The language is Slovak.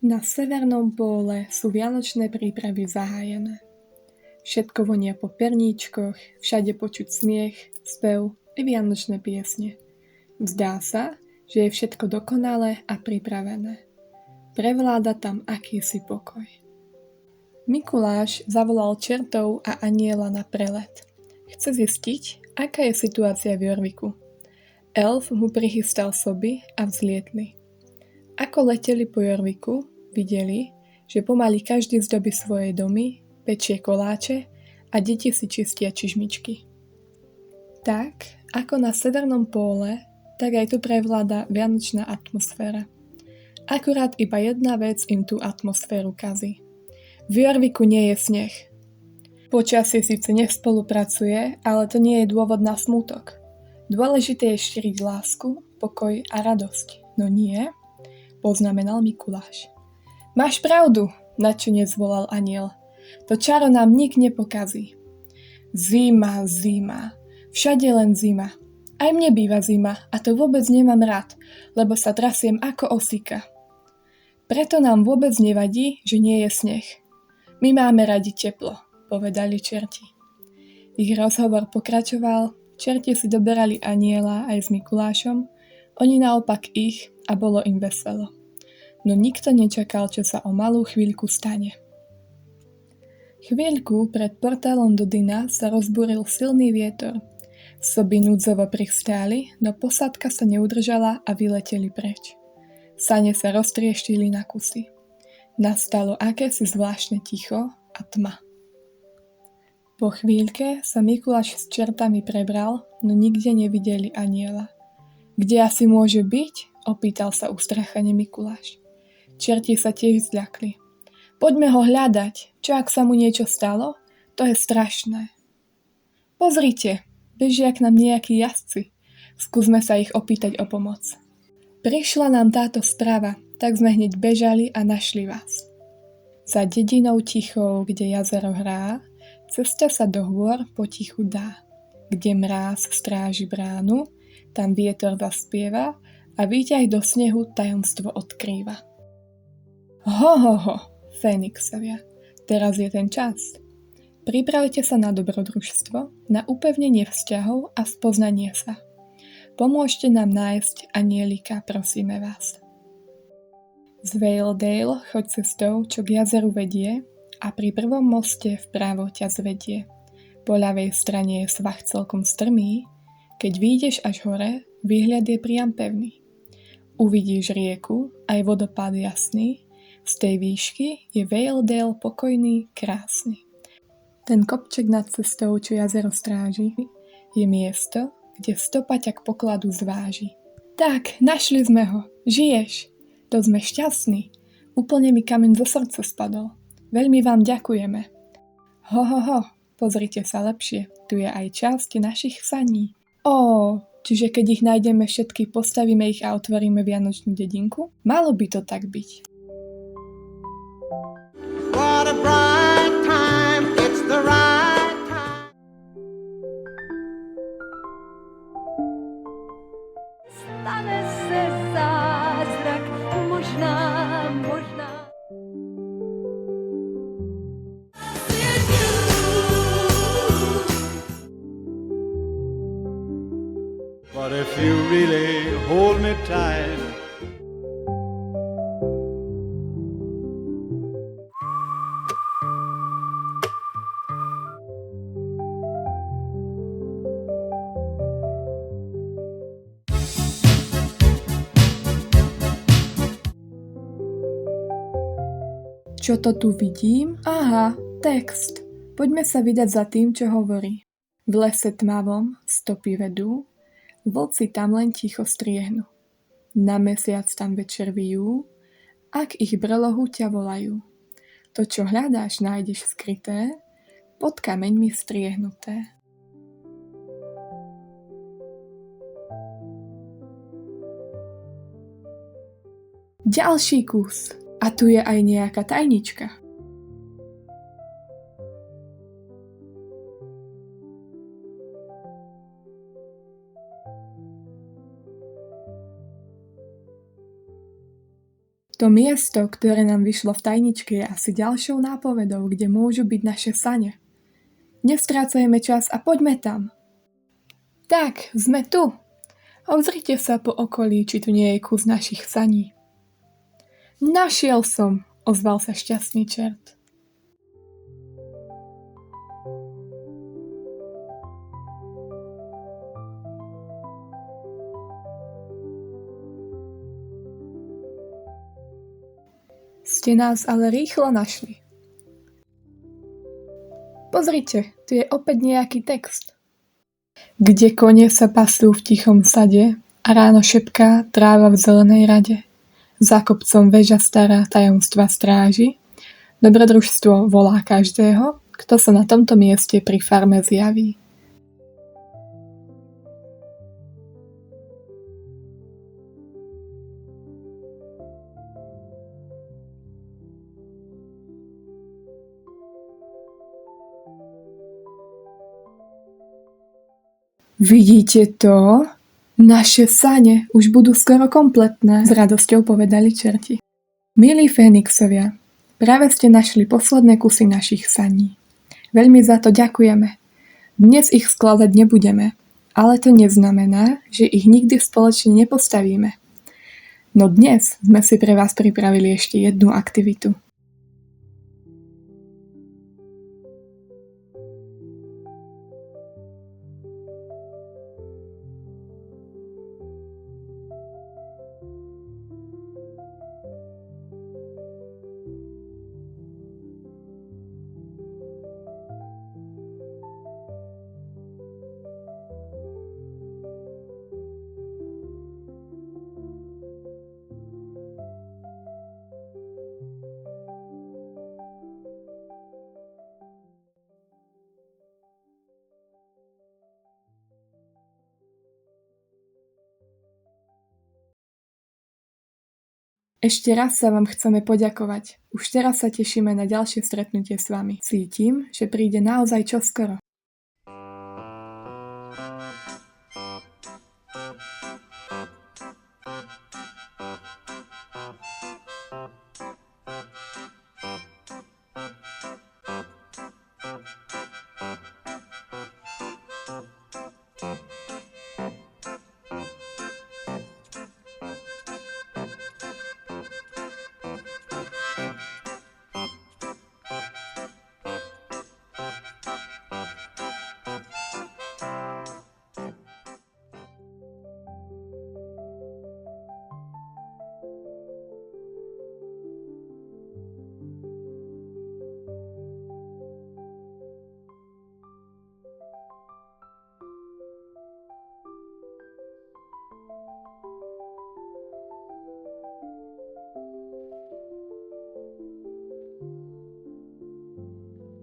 Na severnom póle sú vianočné prípravy zahájené. Všetko vonia po perníčkoch, všade počuť smiech, spev i vianočné piesne. Zdá sa, že je všetko dokonalé a pripravené. Prevláda tam akýsi pokoj. Mikuláš zavolal čertov a anjela na prelet. Chce zistiť, aká je situácia v Jorviku. Elf mu prichystal soby a vzlietli. Ako leteli po Jorviku, videli, že pomaly každý zdobí svoje domy, pečie koláče a deti si čistia čižmičky. Tak, ako na severnom póle, tak aj tu prevláda vianočná atmosféra. Akurát iba jedna vec im tú atmosféru kazí. V Jorviku nie je sneh. Počasie síce nespolupracuje, ale to nie je dôvod na smútok. Dôležité je šíriť lásku, pokoj a radosť. No nie, poznamenal Mikuláš. Máš pravdu, nadšene zvolal anjel. To čaro nám nik nepokazí. Zima, zima, všade len zima. Aj mne býva zima a to vôbec nemám rád, lebo sa trasiem ako osika. Preto nám vôbec nevadí, že nie je sneh. My máme radi teplo, povedali čerti. Ich rozhovor pokračoval, čerti si doberali anjela aj s Mikulášom, oni naopak ich a bolo im veselo. No nikto nečakal, čo sa o malú chvíľku stane. Chvíľku pred portálom do Dyna sa rozbúril silný vietor. Soby núdzovo pristáli, no posádka sa neudržala a vyleteli preč. Sane sa roztrieštili na kusy. Nastalo akési zvláštne ticho a tma. Po chvíľke sa Mikuláš s čertami prebral, no nikde nevideli anjela. Kde asi môže byť? Opýtal sa ustrachane Mikuláš. Čerti sa tiež zľakli. Poďme ho hľadať, čo ak sa mu niečo stalo? To je strašné. Pozrite, bežia k nám nejakí jazdci. Skúsme sa ich opýtať o pomoc. Prišla nám táto správa, tak sme hneď bežali a našli vás. Za dedinou tichou, kde jazero hrá, cesta sa do hôr potichu dá. Kde mráz stráži bránu, tam vietor zaspieva a výťah do snehu tajomstvo odkrýva. Ho, ho, ho, Fénixovia, teraz je ten čas. Pripravte sa na dobrodružstvo, na upevnenie vzťahov a spoznanie sa. Pomôžte nám nájsť anielika, prosíme vás. Z Valedale choď cestou, čo k jazeru vedie a pri prvom moste vpravo ťa zvedie. Po ľavej strane je svah celkom strmý, keď výjdeš až hore, výhľad je priam pevný. Uvidíš rieku, aj vodopád jasný, z tej výšky je Valedale pokojný, krásny. Ten kopček nad cestou, čo jazero stráži, je miesto, kde stopa ťa k pokladu zváži. Tak, našli sme ho, žiješ. To sme šťastní. Úplne mi kameň zo srdca spadol. Veľmi vám ďakujeme. Ho, ho, ho, pozrite sa lepšie. Tu je aj časť našich saní. Čiže keď ich nájdeme všetky, postavíme ich a otvoríme vianočnú dedinku? Malo by to tak byť. What a bright time, it's the right time. Stane se zázrak, možná. But if you really hold me tight, Čo to tu vidím? Aha, text. Poďme sa vydať za tým, čo hovorí. V lese tmavom stopy vedú, vlci tam len ticho striehnú. Na mesiac tam večer vyjú, ak ich brlohu ťa volajú. To, čo hľadáš, nájdeš skryté, pod kameňmi striehnuté. Ďalší kus. A tu je aj nejaká tajnička. To miesto, ktoré nám vyšlo v tajničke, je asi ďalšou nápovedou, kde môžu byť naše sane. Nestrácajme čas a poďme tam. Tak, sme tu. Obzrite sa po okolí, či tu nie je kus našich saní. Našiel som, ozval sa šťastný čert. Ste nás ale rýchlo našli. Pozrite, tu je opäť nejaký text. Kde kone sa pasú v tichom sade a ráno šepká tráva v zelenej rade. Za kopcom väža stará tajomstva stráži. Dobrodružstvo volá každého, kto sa na tomto mieste pri farme zjaví. Vidíte to? Naše sane už budú skoro kompletné, s radosťou povedali čerti. Milí Fénixovia, práve ste našli posledné kusy našich saní. Veľmi za to ďakujeme. Dnes ich skladať nebudeme, ale to neznamená, že ich nikdy spoločne nepostavíme. No dnes sme si pre vás pripravili ešte jednu aktivitu. Ešte raz sa vám chceme poďakovať. Už teraz sa tešíme na ďalšie stretnutie s vami. Cítim, že príde naozaj čoskoro.